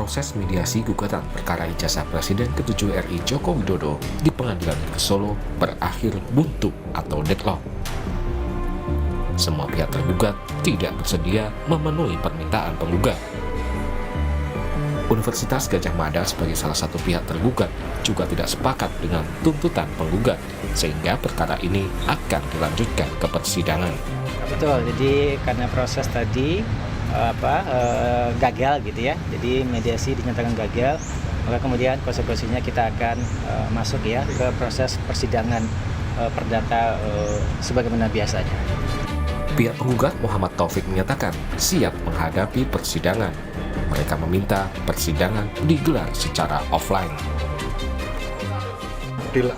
proses mediasi gugatan perkara ijazah Presiden ke-7 RI Joko Widodo di Pengadilan Negeri Solo berakhir buntu atau deadlock. Semua pihak tergugat tidak bersedia memenuhi permintaan penggugat. Universitas Gadjah Mada sebagai salah satu pihak tergugat juga tidak sepakat dengan tuntutan penggugat, sehingga perkara ini akan dilanjutkan ke persidangan. Betul, jadi karena proses tadi gagal gitu ya, jadi mediasi dinyatakan gagal, maka kemudian konsekuensinya kita akan masuk ya ke proses persidangan perdata sebagaimana biasanya. Pihak penggugat Muhammad Taufik menyatakan siap menghadapi persidangan. Mereka meminta persidangan digelar secara offline.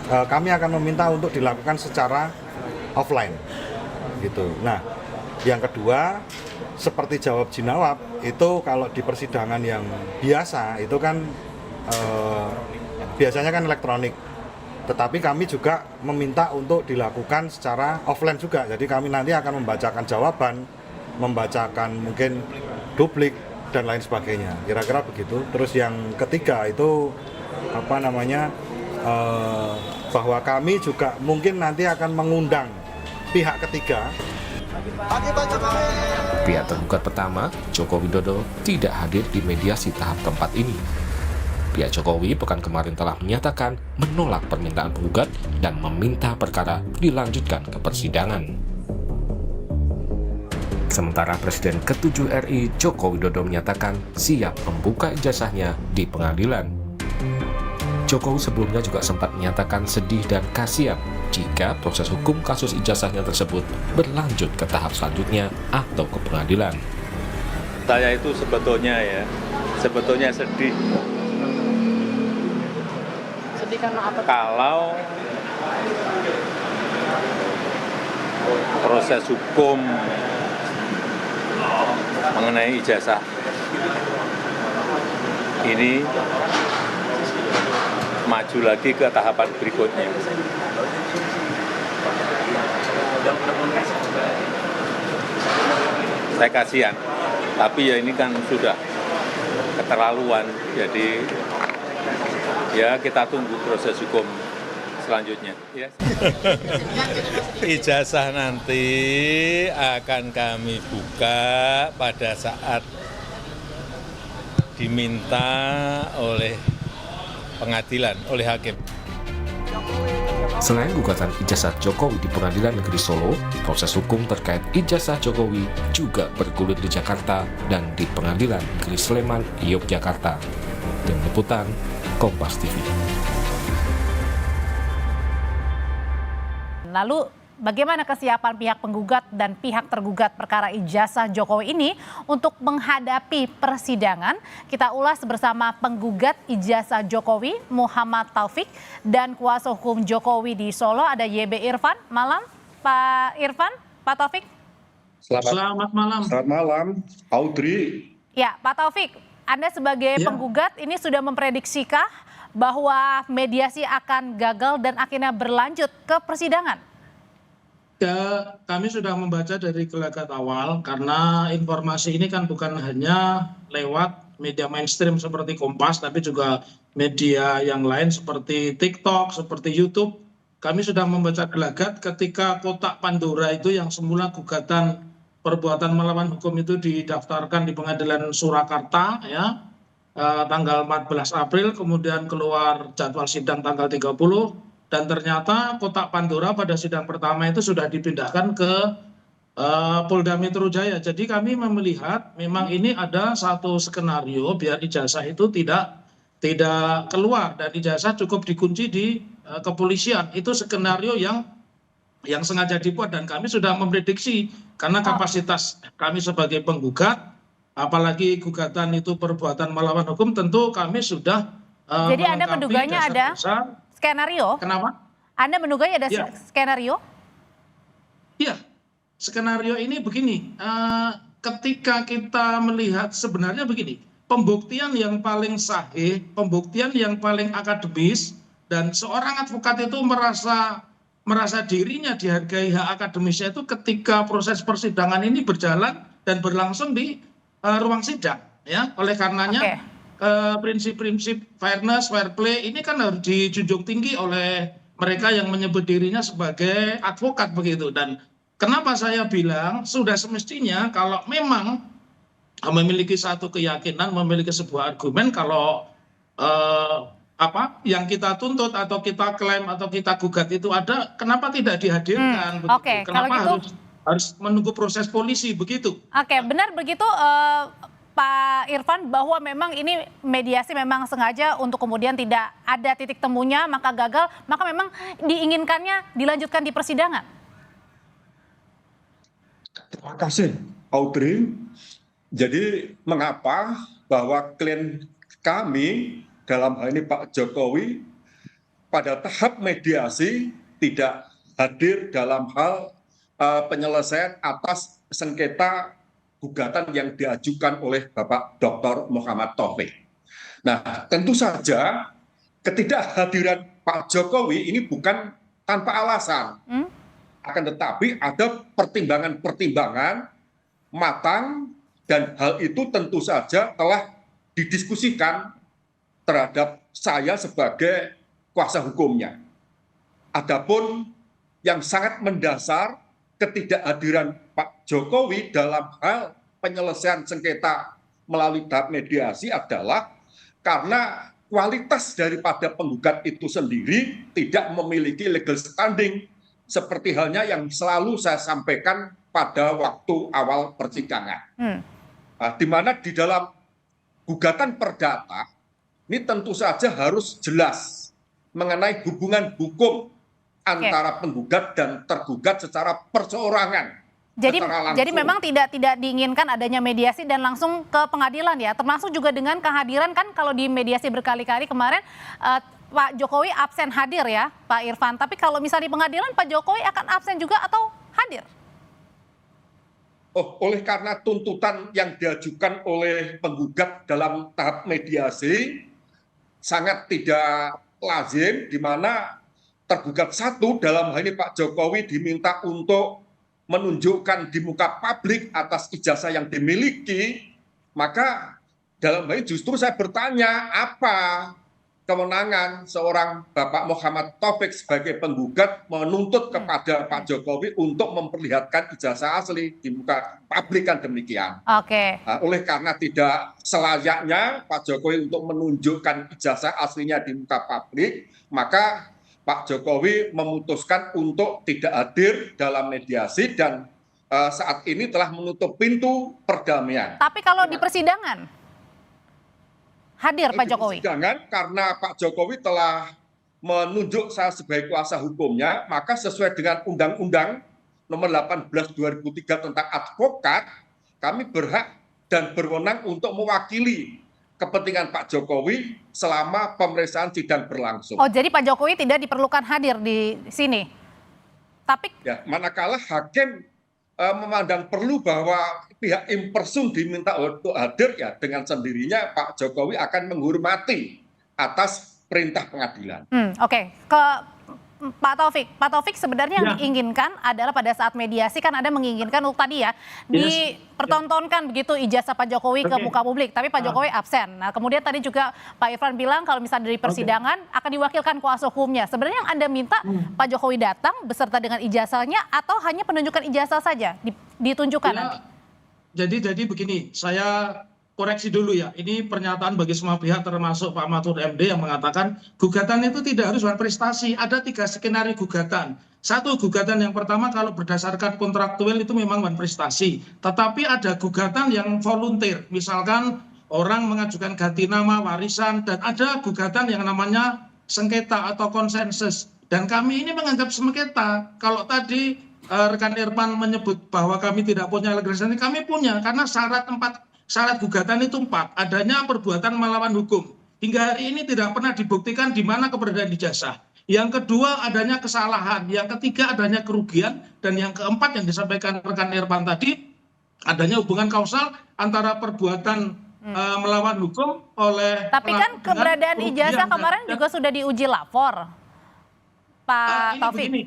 Kami akan meminta untuk dilakukan secara offline, gitu. Nah, yang kedua, seperti jawab jinawab itu kalau di persidangan yang biasa itu kan biasanya kan elektronik. Tetapi kami juga meminta untuk dilakukan secara offline juga. Jadi kami nanti akan membacakan jawaban, membacakan mungkin duplik dan lain sebagainya. Kira-kira begitu. Terus yang ketiga itu bahwa kami juga mungkin nanti akan mengundang pihak ketiga. Pihak tergugat pertama, Joko Widodo, tidak hadir di mediasi tahap keempat ini. Pihak Jokowi pekan kemarin telah menyatakan menolak permintaan penggugat dan meminta perkara dilanjutkan ke persidangan. Sementara Presiden ke-7 RI Joko Widodo menyatakan siap membuka ijazahnya di pengadilan. Jokowi sebelumnya juga sempat menyatakan sedih dan kasihan jika proses hukum kasus ijazahnya tersebut berlanjut ke tahap selanjutnya atau ke pengadilan. Saya itu sebetulnya sedih. Sedih karena apa? Kalau proses hukum mengenai ijazah ini maju lagi ke tahapan berikutnya. Saya kasihan, tapi ya ini kan sudah keterlaluan, jadi ya kita tunggu proses hukum selanjutnya. Ya. Ijazah nanti akan kami buka pada saat diminta oleh pengadilan, oleh hakim. Selain gugatan ijazah Jokowi di Pengadilan Negeri Solo, proses hukum terkait ijazah Jokowi juga bergulir di Jakarta dan di Pengadilan Negeri Sleman, Yogyakarta. Tim Liputan, Kompas TV. Lalu bagaimana kesiapan pihak penggugat dan pihak tergugat perkara ijazah Jokowi ini untuk menghadapi persidangan? Kita ulas bersama penggugat ijazah Jokowi, Muhammad Taufik, dan kuasa hukum Jokowi di Solo, ada YB Irfan. Malam, Pak Irfan, Pak Taufik. Selamat malam. Selamat malam, Audrey. Ya, Pak Taufik, Anda sebagai penggugat ini sudah memprediksikah bahwa mediasi akan gagal dan akhirnya berlanjut ke persidangan? Ya, kami sudah membaca dari gelagat awal karena informasi ini kan bukan hanya lewat media mainstream seperti Kompas, tapi juga media yang lain seperti TikTok, seperti YouTube. Kami sudah membaca gelagat ketika kotak Pandora itu yang semula gugatan perbuatan melawan hukum itu didaftarkan di Pengadilan Surakarta ya. Tanggal 14 April, kemudian keluar jadwal sidang tanggal 30, dan ternyata kotak Pandora pada sidang pertama itu sudah dipindahkan ke Polda Metro Jaya. Jadi kami melihat memang ini ada satu skenario biar ijazah itu tidak keluar dan ijazah cukup dikunci di kepolisian. Itu skenario yang sengaja dibuat dan kami sudah memprediksi karena kapasitas kami sebagai penggugat, apalagi gugatan itu perbuatan melawan hukum, tentu kami sudah jadi Anda menduganya ada skenario? Kenapa? Anda menduganya ada skenario? Iya, skenario ini begini, ketika kita melihat sebenarnya begini, pembuktian yang paling sahih, pembuktian yang paling akademis, dan seorang advokat itu merasa dirinya dihargai hak akademisnya itu ketika proses persidangan ini berjalan dan berlangsung di ruang sidang, ya. Oleh karenanya prinsip-prinsip fairness, fair play ini kan harus dijunjung tinggi oleh mereka yang menyebut dirinya sebagai advokat begitu. Dan kenapa saya bilang sudah semestinya kalau memang memiliki satu keyakinan, memiliki sebuah argumen, kalau yang kita tuntut atau kita klaim atau kita gugat itu ada, kenapa tidak dihadirkan? Begitu? Oke, Kenapa kalau gitu, harus menunggu proses polisi begitu? Oke, benar begitu Pak Irfan, bahwa memang ini mediasi memang sengaja untuk kemudian tidak ada titik temunya, maka gagal, maka memang diinginkannya dilanjutkan di persidangan. Terima kasih, Audrey. Jadi mengapa bahwa klien kami dalam hal ini Pak Jokowi pada tahap mediasi tidak hadir dalam hal penyelesaian atas sengketa gugatan yang diajukan oleh Bapak Dr. Muhammad Taufik. Nah, tentu saja ketidakhadiran Pak Jokowi ini bukan tanpa alasan. Akan tetapi ada pertimbangan-pertimbangan matang, dan hal itu tentu saja telah didiskusikan terhadap saya sebagai kuasa hukumnya. Adapun yang sangat mendasar, ketidakhadiran Pak Jokowi dalam hal penyelesaian sengketa melalui tahap mediasi adalah karena kualitas daripada penggugat itu sendiri tidak memiliki legal standing, seperti halnya yang selalu saya sampaikan pada waktu awal persidangan. Di mana di dalam gugatan perdata ini tentu saja harus jelas mengenai hubungan hukum antara penggugat dan tergugat secara perseorangan. Jadi memang tidak diinginkan adanya mediasi dan langsung ke pengadilan ya, termasuk juga dengan kehadiran, kan kalau di mediasi berkali-kali kemarin Pak Jokowi absen hadir ya Pak Irfan, tapi kalau misalnya di pengadilan Pak Jokowi akan absen juga atau hadir? Oleh karena tuntutan yang diajukan oleh penggugat dalam tahap mediasi sangat tidak lazim, di mana tergugat satu dalam hal ini Pak Jokowi diminta untuk menunjukkan di muka publik atas ijazah yang dimiliki, maka dalam hal ini justru saya bertanya apa kewenangan seorang Bapak Muhammad Taufik sebagai penggugat menuntut kepada Pak Jokowi untuk memperlihatkan ijazah asli di muka publik, kan demikian. Oleh karena tidak selayaknya Pak Jokowi untuk menunjukkan ijazah aslinya di muka publik, maka Pak Jokowi memutuskan untuk tidak hadir dalam mediasi dan saat ini telah menutup pintu perdamaian. Tapi kalau di persidangan hadir Pak Jokowi? Jangan, karena Pak Jokowi telah menunjuk saya sebagai kuasa hukumnya, maka sesuai dengan Undang-Undang Nomor 18 2003 tentang advokat, kami berhak dan berwenang untuk mewakili kepentingan Pak Jokowi selama pemeriksaan sidang berlangsung. Jadi Pak Jokowi tidak diperlukan hadir di sini? Tapi ya, manakala hakim memandang perlu bahwa pihak in person diminta untuk hadir, ya dengan sendirinya Pak Jokowi akan menghormati atas perintah pengadilan. Ke Pak Taufik sebenarnya yang diinginkan adalah pada saat mediasi kan Anda menginginkan tadi ya dipertontonkan begitu ijazah Pak Jokowi ke muka publik, tapi Pak Jokowi absen. Nah kemudian tadi juga Pak Irfan bilang kalau misalnya dari persidangan akan diwakilkan kuasa hukumnya. Sebenarnya yang Anda minta Pak Jokowi datang beserta dengan ijazahnya atau hanya penunjukan ijazah saja ditunjukkan nanti? Jadi begini, saya koreksi dulu ya, ini pernyataan bagi semua pihak termasuk Pak Mahfud MD yang mengatakan gugatan itu tidak harus berprestasi. Ada 3 skenario gugatan. Satu, gugatan yang pertama kalau berdasarkan kontraktual itu memang berprestasi. Tetapi ada gugatan yang volunteer, misalkan orang mengajukan ganti nama, warisan, dan ada gugatan yang namanya sengketa atau konsensus. Dan kami ini menganggap sengketa. Kalau tadi rekan Irfan menyebut bahwa kami tidak punya legal standing, kami punya, karena syarat gugatan itu 4, adanya perbuatan melawan hukum. Hingga hari ini tidak pernah dibuktikan di mana keberadaan ijazah. Yang kedua adanya kesalahan, yang ketiga adanya kerugian, dan yang keempat yang disampaikan rekan Irfan tadi, adanya hubungan kausal antara perbuatan melawan hukum oleh... Tapi kan keberadaan ijazah kemarin juga sudah diuji lapor, Pak Taufik. Begini,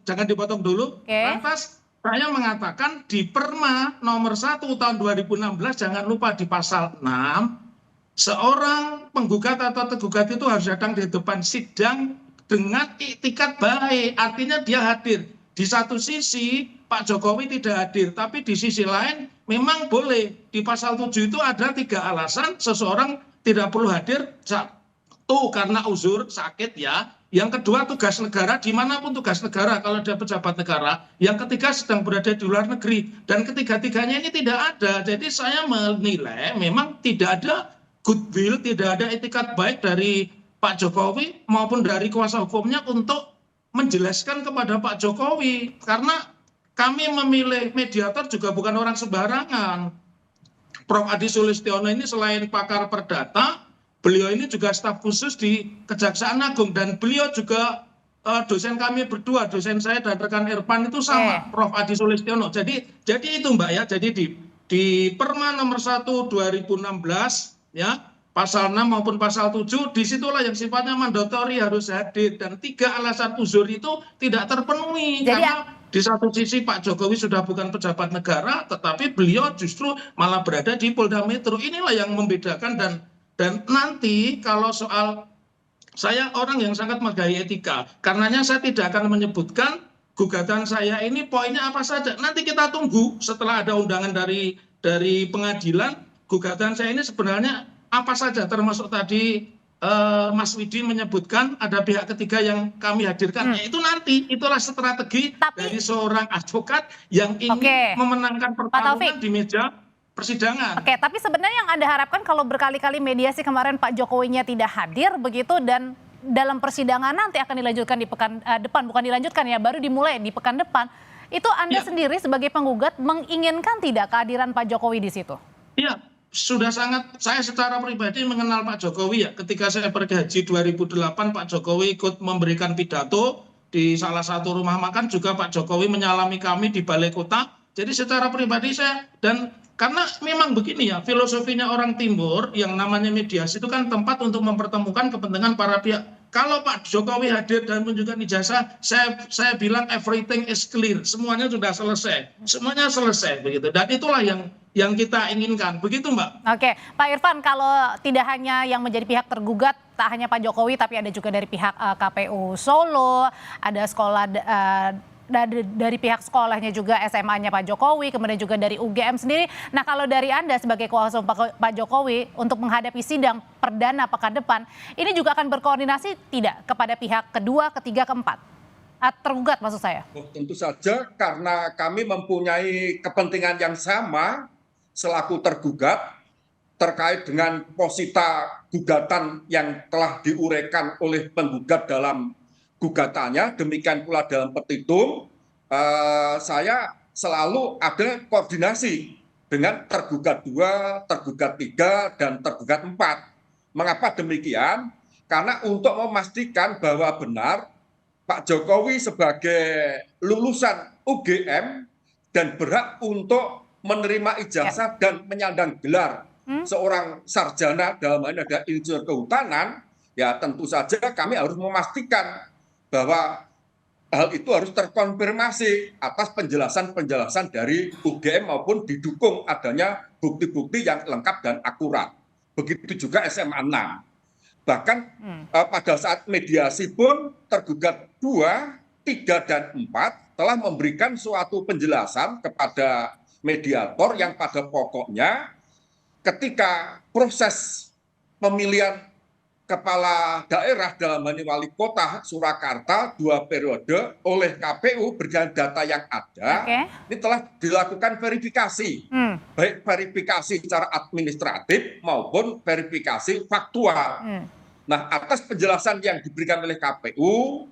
jangan dipotong dulu. Lantas saya mengatakan di Perma nomor 1 tahun 2016, jangan lupa di pasal 6, seorang penggugat atau tergugat itu harus datang di depan sidang dengan iktikat baik, artinya dia hadir. Di satu sisi Pak Jokowi tidak hadir, tapi di sisi lain memang boleh. Di pasal 7 itu ada 3 alasan seseorang tidak perlu hadir. Satu, karena uzur, sakit ya. Yang kedua, tugas negara, dimanapun tugas negara kalau dia pejabat negara. Yang ketiga, sedang berada di luar negeri. Dan ketiga-tiganya ini tidak ada. Jadi saya menilai memang tidak ada goodwill, tidak ada etikat baik dari Pak Jokowi maupun dari kuasa hukumnya untuk menjelaskan kepada Pak Jokowi. Karena kami memilih mediator juga bukan orang sembarangan. Prof. Adi Sulistiono ini selain pakar perdata, beliau ini juga staf khusus di Kejaksaan Agung, dan beliau juga dosen kami berdua, dosen saya dan rekan Irfan itu sama, Prof. Adi Sulistiono. Jadi itu Mbak ya, jadi di Perma nomor 1 2016 ya, pasal 6 maupun pasal 7, disitulah yang sifatnya mandatori harus hadir, dan 3 alasan uzur itu tidak terpenuhi. Jadi, karena di satu sisi Pak Jokowi sudah bukan pejabat negara, tetapi beliau justru malah berada di Polda Metro. Inilah yang membedakan, dan nanti kalau soal, saya orang yang sangat menghargai etika, karenanya saya tidak akan menyebutkan gugatan saya ini poinnya apa saja. Nanti kita tunggu setelah ada undangan dari pengadilan, gugatan saya ini sebenarnya apa saja, termasuk tadi Mas Widi menyebutkan ada pihak ketiga yang kami hadirkan. Itu nanti, itulah strategi dari seorang advokat yang ingin memenangkan pertarungan di meja persidangan. Oke, tapi sebenarnya yang Anda harapkan kalau berkali-kali mediasi kemarin Pak Jokowinya tidak hadir begitu, dan dalam persidangan nanti akan dilanjutkan di pekan depan, bukan dilanjutkan ya, baru dimulai di pekan depan. Itu Anda sendiri sebagai penggugat menginginkan tidak kehadiran Pak Jokowi di situ? Iya, sudah sangat, saya secara pribadi mengenal Pak Jokowi ya. Ketika saya pergi haji 2008, Pak Jokowi ikut memberikan pidato di salah satu rumah makan, juga Pak Jokowi menyalami kami di Balai Kota. Jadi secara pribadi saya, dan karena memang begini ya, filosofinya orang Timur yang namanya mediasi itu kan tempat untuk mempertemukan kepentingan para pihak. Kalau Pak Jokowi hadir dan menunjukkan ijazah, saya bilang everything is clear, semuanya sudah selesai, semuanya selesai begitu. Dan itulah yang kita inginkan, begitu Mbak. Oke, Pak Irfan, kalau tidak hanya yang menjadi pihak tergugat, tak hanya Pak Jokowi, tapi ada juga dari pihak KPU Solo, ada sekolah dari pihak sekolahnya juga, SMA-nya Pak Jokowi, kemudian juga dari UGM sendiri. Nah, kalau dari Anda sebagai kuasa Pak Jokowi untuk menghadapi sidang perdana pekan depan, ini juga akan berkoordinasi tidak kepada pihak kedua, ketiga, keempat? Tergugat maksud saya. Tentu saja, karena kami mempunyai kepentingan yang sama selaku tergugat terkait dengan posita gugatan yang telah diuraikan oleh penggugat dalam gugatannya, demikian pula dalam petitum. Saya selalu ada koordinasi dengan tergugat 2, tergugat 3, dan tergugat 4. Mengapa demikian? Karena untuk memastikan bahwa benar Pak Jokowi sebagai lulusan UGM dan berhak untuk menerima ijazah dan menyandang gelar seorang sarjana, dalam hal ini ada insinyur kehutanan, ya tentu saja kami harus memastikan bahwa hal itu harus terkonfirmasi atas penjelasan-penjelasan dari UGM maupun didukung adanya bukti-bukti yang lengkap dan akurat. Begitu juga SMA 6. Bahkan pada saat mediasi pun tergugat 2, 3, dan 4 telah memberikan suatu penjelasan kepada mediator yang pada pokoknya ketika proses pemilihan kepala daerah dalam hal ini wali kota Surakarta 2 periode oleh KPU berdasarkan data yang ada, ini telah dilakukan verifikasi, baik verifikasi secara administratif maupun verifikasi faktual. Nah, atas penjelasan yang diberikan oleh KPU,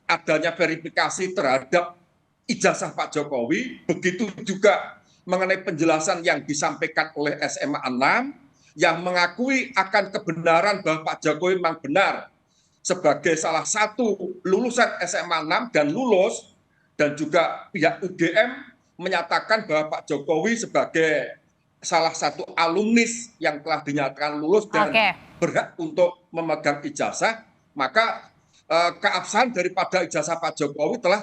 adanya verifikasi terhadap ijazah Pak Jokowi, begitu juga mengenai penjelasan yang disampaikan oleh SMA 6, yang mengakui akan kebenaran bahwa Pak Jokowi memang benar sebagai salah satu lulusan SMA 6 dan lulus, dan juga pihak UGM menyatakan bahwa Pak Jokowi sebagai salah satu alumnis yang telah dinyatakan lulus dan berhak untuk memegang ijazah, maka keabsahan daripada ijazah Pak Jokowi telah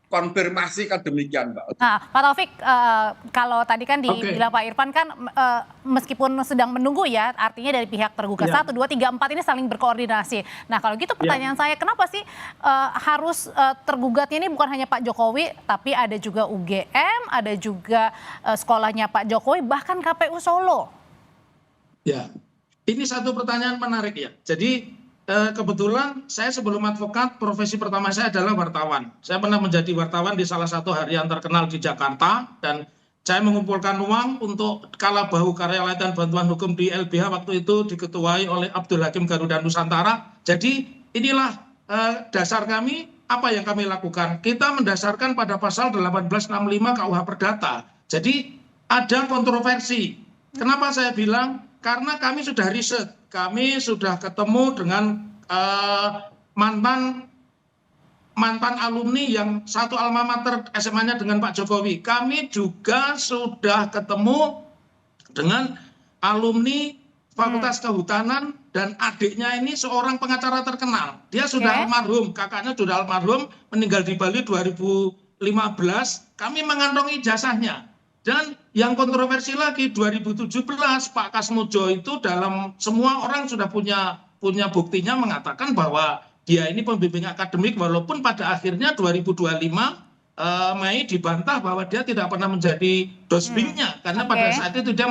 konfirmasi kan demikian, Mbak. Nah, Pak Taufik, kalau tadi kan dibilang Pak Irfan kan meskipun sedang menunggu ya, artinya dari pihak tergugat 1, 2, 3, 4 ini saling berkoordinasi. Nah, kalau gitu pertanyaan saya, kenapa sih harus tergugatnya ini bukan hanya Pak Jokowi, tapi ada juga UGM, ada juga sekolahnya Pak Jokowi, bahkan KPU Solo? Ya, ini satu pertanyaan menarik ya. Jadi kebetulan saya sebelum advokat, profesi pertama saya adalah wartawan. Saya pernah menjadi wartawan di salah satu harian terkenal di Jakarta, dan saya mengumpulkan uang untuk kala bahu karya latihan bantuan hukum di LBH waktu itu diketuai oleh Abdul Hakim Garuda Nusantara. Jadi inilah dasar kami, apa yang kami lakukan. Kita mendasarkan pada pasal 1865 KUH Perdata. Jadi ada kontroversi. Kenapa saya bilang? Karena kami sudah riset. Kami sudah ketemu dengan mantan alumni yang satu alma mater SMA-nya dengan Pak Jokowi. Kami juga sudah ketemu dengan alumni Fakultas Kehutanan, dan adiknya ini seorang pengacara terkenal. Dia sudah almarhum, kakaknya sudah almarhum, meninggal di Bali 2015. Kami mengantongi ijazahnya. Dan yang kontroversi lagi 2017 Pak Kasmujo itu dalam semua orang sudah punya buktinya mengatakan bahwa dia ini pembimbing akademik, walaupun pada akhirnya 2025 Mei dibantah bahwa dia tidak pernah menjadi dosbingnya karena pada saat itu dia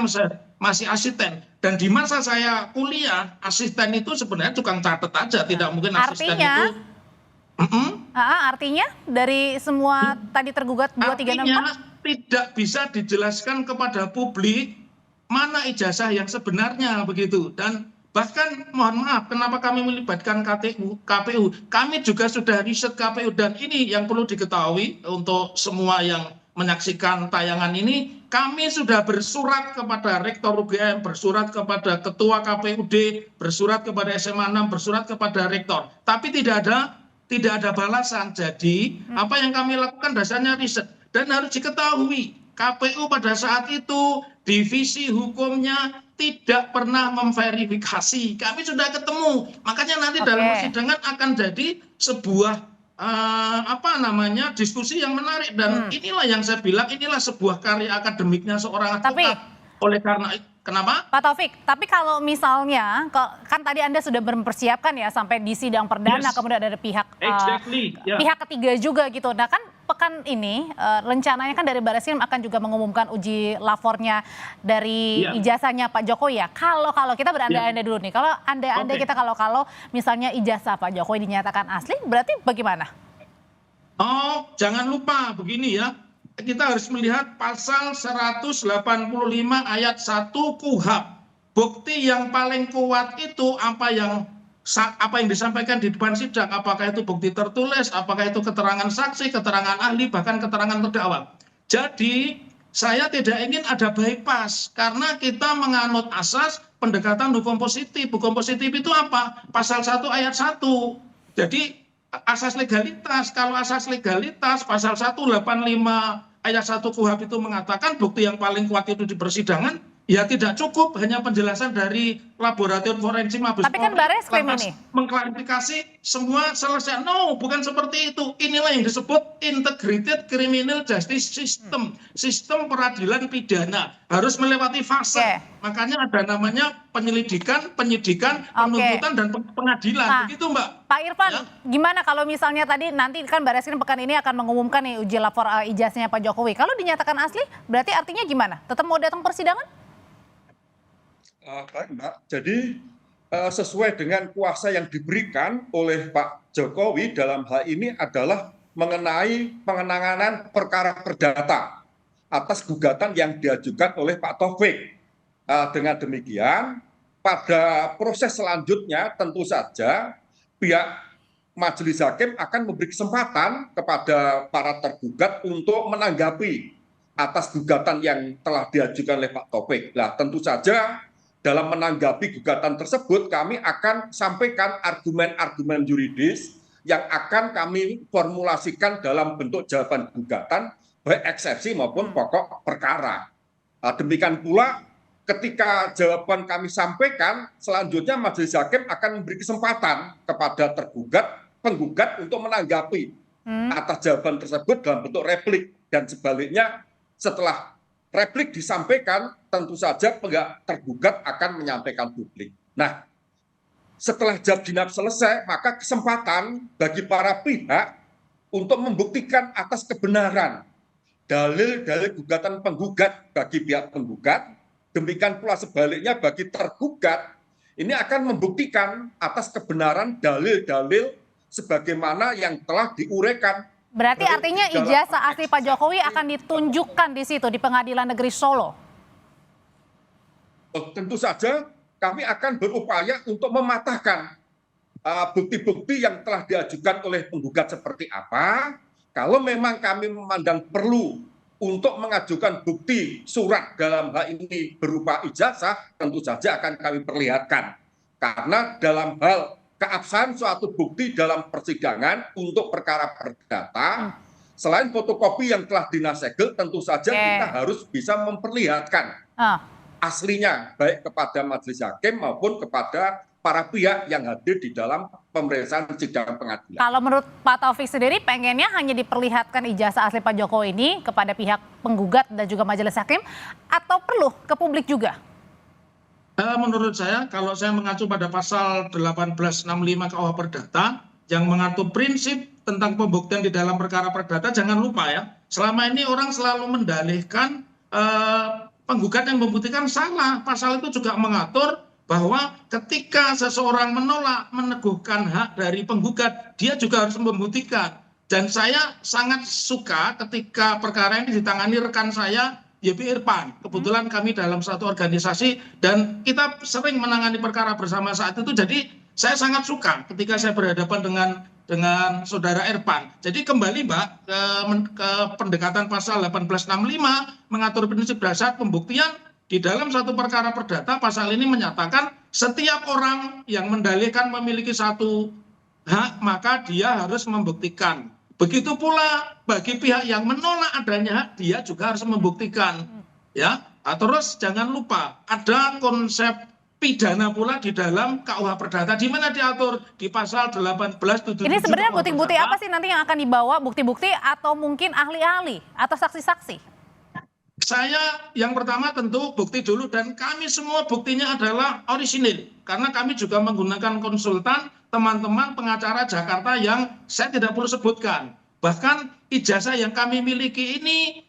masih asisten. Dan di masa saya kuliah, asisten itu sebenarnya tukang catat aja, tidak mungkin asisten itu. Artinya dari semua tadi tergugat 2, 3, 6, 4 tidak bisa dijelaskan kepada publik mana ijazah yang sebenarnya begitu. Dan bahkan mohon maaf, kenapa kami melibatkan KPU? Kami juga sudah riset KPU, dan ini yang perlu diketahui untuk semua yang menyaksikan tayangan ini, kami sudah bersurat kepada Rektor UGM, bersurat kepada Ketua KPUD, bersurat kepada SMA 6, bersurat kepada Rektor. Tapi tidak ada balasan. Jadi apa yang kami lakukan dasarnya riset. Dan harus diketahui, KPU pada saat itu divisi hukumnya tidak pernah memverifikasi. Kami sudah ketemu. Makanya nanti dalam persidangan akan jadi sebuah diskusi yang menarik. Dan inilah yang saya bilang, inilah sebuah karya akademiknya seorang advokat. Oleh karena kenapa? Pak Taufik, tapi kalau misalnya, kan tadi Anda sudah mempersiapkan ya sampai di sidang perdana, kemudian ada pihak pihak ketiga juga gitu. Nah kan pekan ini rencananya kan dari Barreskrim akan juga mengumumkan uji lapornya dari ijazahnya Pak Jokowi ya. Kalau kita berandai-andai dulu nih, kalau andai-andai kita kalau misalnya ijazah Pak Jokowi dinyatakan asli, berarti bagaimana? Oh, jangan lupa begini ya. Kita harus melihat pasal 185 ayat 1 KUHP. Bukti yang paling kuat itu apa yang disampaikan di depan sidang, apakah itu bukti tertulis, apakah itu keterangan saksi, keterangan ahli, bahkan keterangan terdakwa. Jadi saya tidak ingin ada bypass karena kita menganut asas pendekatan hukum positif. Hukum positif itu apa? Pasal 1 ayat 1. Jadi asas legalitas. Kalau asas legalitas pasal 185 ayat 1 KUHP itu mengatakan bukti yang paling kuat itu di persidangan, ya tidak cukup hanya penjelasan dari laboratorium forensik Mabes Polri. Tapi kan Barreskrim ini mengklarifikasi semua selesai. No, bukan seperti itu. Inilah yang disebut integrated criminal justice system. Sistem peradilan pidana harus melewati fase. Makanya ada namanya penyelidikan, penyidikan, penuntutan, dan pengadilan. Begitu Mbak. Pak Irfan, gimana kalau misalnya tadi nanti kan Barreskrim pekan ini akan mengumumkan nih uji lapor ijazahnya Pak Jokowi. Kalau dinyatakan asli, berarti artinya gimana? Tetap mau datang persidangan? Baik Mbak, jadi sesuai dengan kuasa yang diberikan oleh Pak Jokowi dalam hal ini adalah mengenai penanganan perkara perdata atas gugatan yang diajukan oleh Pak Taufik. Dengan demikian, pada proses selanjutnya tentu saja pihak majelis hakim akan memberi kesempatan kepada para tergugat untuk menanggapi atas gugatan yang telah diajukan oleh Pak Taufik. Nah, tentu saja dalam menanggapi gugatan tersebut, kami akan sampaikan argumen-argumen yuridis yang akan kami formulasikan dalam bentuk jawaban gugatan, baik eksepsi maupun pokok perkara. Demikian pula, ketika jawaban kami sampaikan, selanjutnya majelis hakim akan memberi kesempatan kepada penggugat untuk menanggapi atas jawaban tersebut dalam bentuk replik, dan sebaliknya setelah replik disampaikan tentu saja pihak tergugat akan menyampaikan duplik. Nah, setelah jawab genap selesai, maka kesempatan bagi para pihak untuk membuktikan atas kebenaran dalil-dalil gugatan penggugat bagi pihak penggugat, demikian pula sebaliknya bagi tergugat, ini akan membuktikan atas kebenaran dalil-dalil sebagaimana yang telah diuraikan. Berarti artinya ijazah asli Pak Jokowi akan ditunjukkan di situ, di Pengadilan Negeri Solo? Tentu saja kami akan berupaya untuk mematahkan bukti-bukti yang telah diajukan oleh penggugat seperti apa. Kalau memang kami memandang perlu untuk mengajukan bukti surat dalam hal ini berupa ijazah, tentu saja akan kami perlihatkan. Karena dalam hal keabsahan suatu bukti dalam persidangan untuk perkara perdata, selain fotokopi yang telah dinasegel, tentu saja kita harus bisa memperlihatkan aslinya, baik kepada majelis hakim maupun kepada para pihak yang hadir di dalam pemeriksaan sidang pengadilan. Kalau menurut Pak Taufik sendiri, pengennya hanya diperlihatkan ijazah asli Pak Jokowi ini kepada pihak penggugat dan juga majelis hakim, atau perlu ke publik juga? Menurut saya, kalau saya mengacu pada pasal 1865 KUH Perdata yang mengatur prinsip tentang pembuktian di dalam perkara perdata, jangan lupa ya, selama ini orang selalu mendalihkan penggugat yang membuktikan salah. Pasal itu juga mengatur bahwa ketika seseorang menolak meneguhkan hak dari penggugat, dia juga harus membuktikan. Dan saya sangat suka ketika perkara ini ditangani rekan saya, YB Irfan. Kebetulan kami dalam satu organisasi dan kita sering menangani perkara bersama saat itu. Jadi saya sangat suka ketika saya berhadapan dengan saudara Irfan. Jadi kembali Mbak ke pendekatan pasal 1865 mengatur prinsip dasar pembuktian. Di dalam satu perkara perdata, pasal ini menyatakan setiap orang yang mendalilkan memiliki satu hak, maka dia harus membuktikan. Begitu pula bagi pihak yang menolak adanya hak, dia juga harus membuktikan. Ya, terus jangan lupa ada konsep pidana pula di dalam KUH Perdata, di mana diatur di pasal 1877. Ini sebenarnya bukti-bukti apa sih nanti yang akan dibawa? Bukti-bukti atau mungkin ahli-ahli atau saksi-saksi? Saya yang pertama tentu bukti dulu, dan kami semua buktinya adalah orisinil. Karena kami juga menggunakan konsultan teman-teman pengacara Jakarta yang saya tidak perlu sebutkan. Bahkan ijazah yang kami miliki ini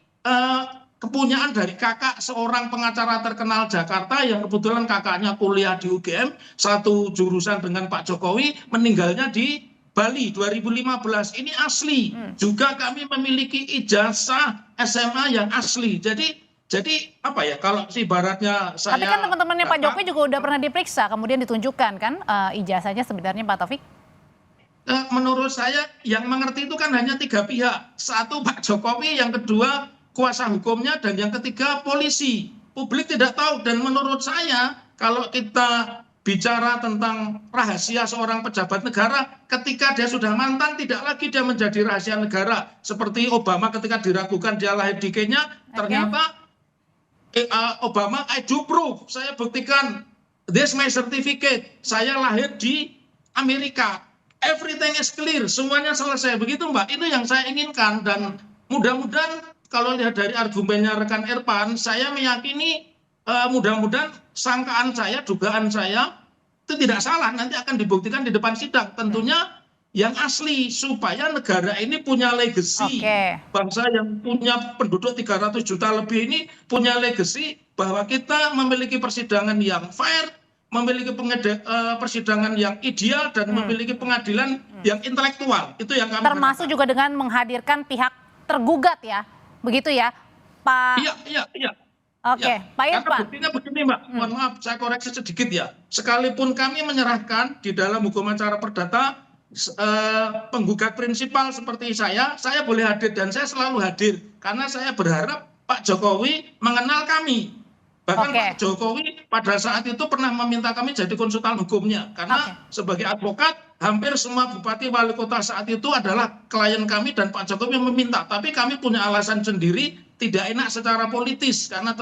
kepunyaan dari kakak seorang pengacara terkenal Jakarta yang kebetulan kakaknya kuliah di UGM, satu jurusan dengan Pak Jokowi, meninggalnya di Bali 2015. Ini asli. Juga kami memiliki ijazah SMA yang asli. Jadi apa ya, kalau ibaratnya saya... Tapi kan teman-temannya Pak Jokowi juga udah pernah diperiksa, kemudian ditunjukkan kan ijazahnya sebenarnya Pak Taufik? Menurut saya yang mengerti itu kan hanya 3 pihak. Satu Pak Jokowi, yang kedua kuasa hukumnya, dan yang ketiga polisi. Publik tidak tahu, dan menurut saya kalau kita bicara tentang rahasia seorang pejabat negara, ketika dia sudah mantan tidak lagi dia menjadi rahasia negara. Seperti Obama ketika diragukan dia lahir di Kenya, ternyata Obama, I do proof, saya buktikan, this my certificate, saya lahir di Amerika, everything is clear, semuanya selesai. Begitu Mbak, itu yang saya inginkan. Dan mudah-mudahan kalau lihat dari argumennya rekan Irfan, saya meyakini mudah-mudahan sangkaan saya, dugaan saya itu tidak salah, nanti akan dibuktikan di depan sidang. Tentunya yang asli, supaya negara ini punya legacy. Bangsa yang punya penduduk 300 juta lebih ini punya legacy bahwa kita memiliki persidangan yang fair, memiliki persidangan yang ideal, dan memiliki pengadilan yang intelektual. Itu yang kami termasuk juga dengan menghadirkan pihak tergugat ya, begitu ya Pak? Iya. Oke, ya, Pak Irfan. Karena buktinya begini Mbak, mohon maaf saya koreksi sedikit ya. Sekalipun kami menyerahkan di dalam hukum acara perdata penggugat prinsipal seperti saya boleh hadir, dan saya selalu hadir. Karena saya berharap Pak Jokowi mengenal kami. Bahkan Pak Jokowi pada saat itu pernah meminta kami jadi konsultan hukumnya. Karena sebagai advokat, hampir semua bupati wali kota saat itu adalah klien kami, dan Pak Jokowi meminta. Tapi kami punya alasan sendiri, tidak enak secara politis karena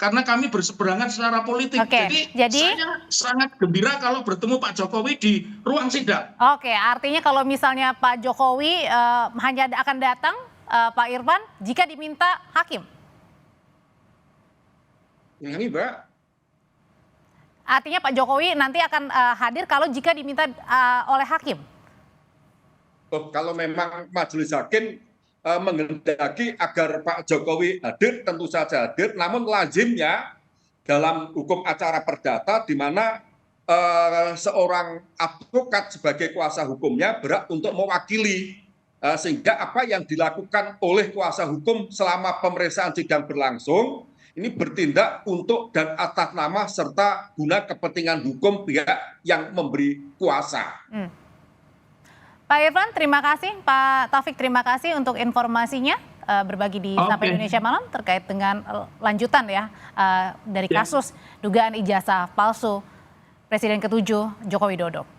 karena kami berseberangan secara politik. Oke, jadi saya sangat gembira kalau bertemu Pak Jokowi di ruang sidang. Oke, artinya kalau misalnya Pak Jokowi hanya akan datang, Pak Irfan, jika diminta hakim. Ini Mbak. Artinya Pak Jokowi nanti akan hadir kalau jika diminta oleh hakim. Oh, kalau memang majelis hakim menghendaki agar Pak Jokowi hadir, tentu saja hadir. Namun lazimnya dalam hukum acara perdata di mana seorang advokat sebagai kuasa hukumnya berhak untuk mewakili, sehingga apa yang dilakukan oleh kuasa hukum selama pemeriksaan sidang berlangsung ini bertindak untuk dan atas nama serta guna kepentingan hukum pihak yang memberi kuasa. Pak Irfan, terima kasih. Pak Taufik, terima kasih untuk informasinya berbagi di Sapa Indonesia Malam terkait dengan lanjutan ya dari kasus dugaan ijazah palsu Presiden ke-7 Joko Widodo.